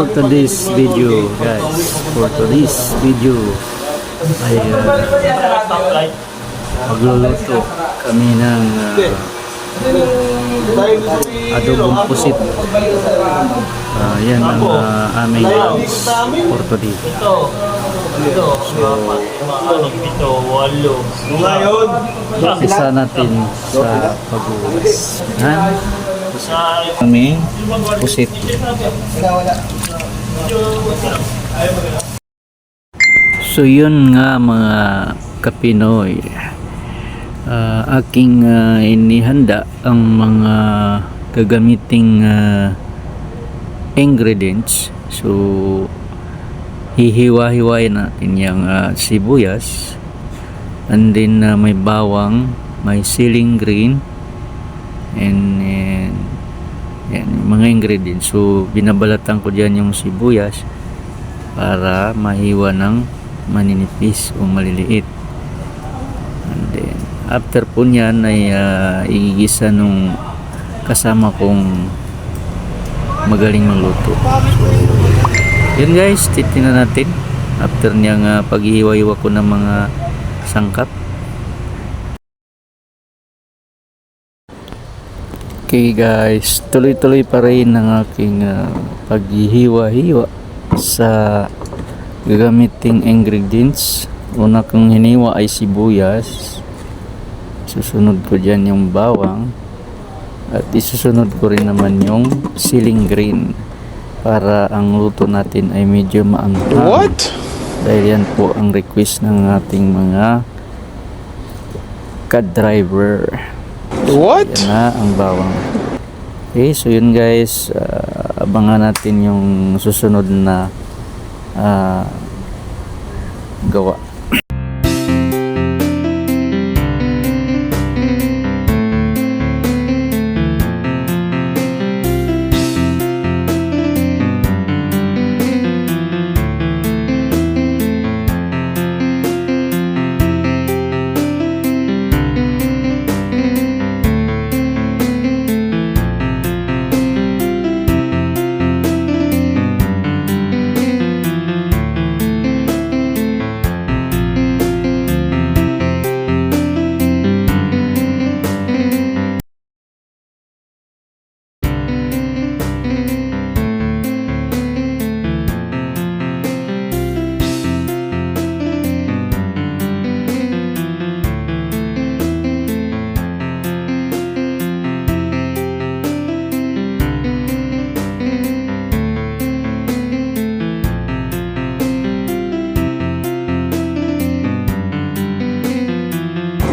For today's video guys, ay magluluto kami ng adobong pusit. Yan ang aming for today. Isa natin sa pag-uwas. Kami pusit. So yun nga mga kapinoy, aking inihanda ang mga gagamiting ingredients. So hihiwa-hiwain natin yung sibuyas, and then may bawang, may siling green, and yan, mga ingredients. So binabalatan ko dyan yung sibuyas para mahiwa ng maninipis o maliliit. And then after po nyan ay igigisa nung kasama kong magaling magluto. So yun guys, titingnan natin after niyang paghihiwa-hiwa ko ng mga sangkap. Okay guys, tuloy-tuloy pa rin ang aking paghihiwa-hiwa sa gagamiting ingredients. Una kong hiniwa ay sibuyas, susunod ko dyan yung bawang, at isusunod ko rin naman yung siling green para ang luto natin ay medyo maanghang. What? Dahil yan po ang request ng ating mga ka-driver. What? Yan na ang bawang. Okay, so yun guys, abangan natin yung susunod na gawa.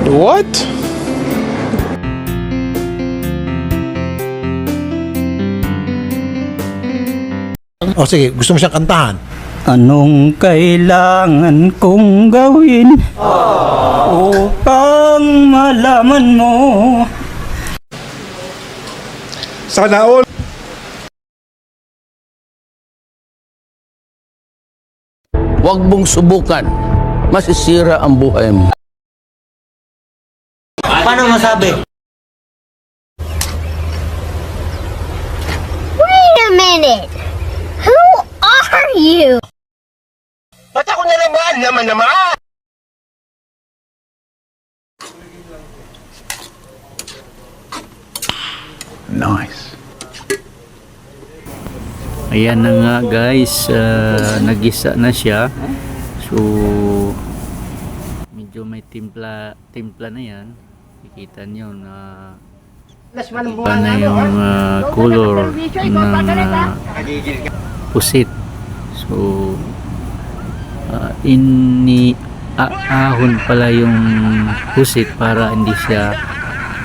What? O sige, gusto mo siyang kantahan? Anong kailangan kong gawin upang malaman mo? Sana all. Huwag mong subukan. Masisira ang buhay mo. Paano masabi? Wait a minute! Who are you? Ba't ako na naman? Nice. Ayan na nga guys, nagisa na siya. So medyo may timpla na yan. Kikita nyo na iba na yung color ng pusit. So ahon pala yung pusit para hindi siya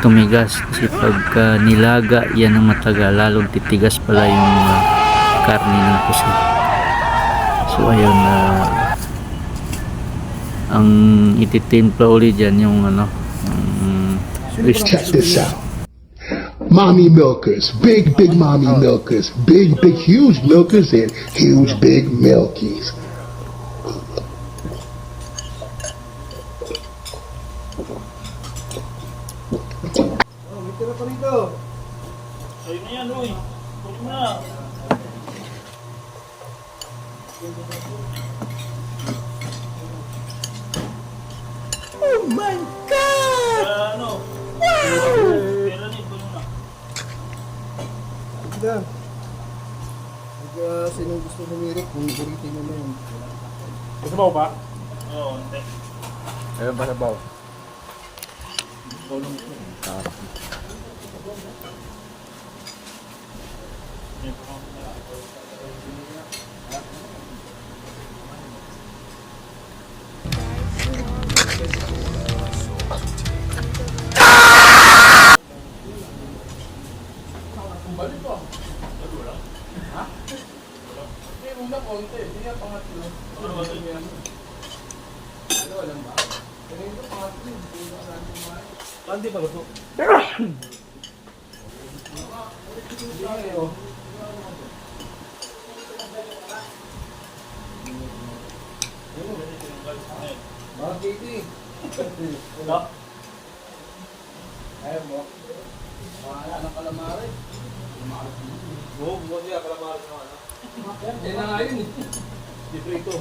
tumigas, kasi pagka nilaga yan ng matagal, lalong titigas pala yung karne ng pusit. So ayun, ang ititimpla ulit dyan yung Check this out. Mommy milkers, big mommy milkers, big huge milkers, and huge big milkies. Yan na nga yun eh. Di prito.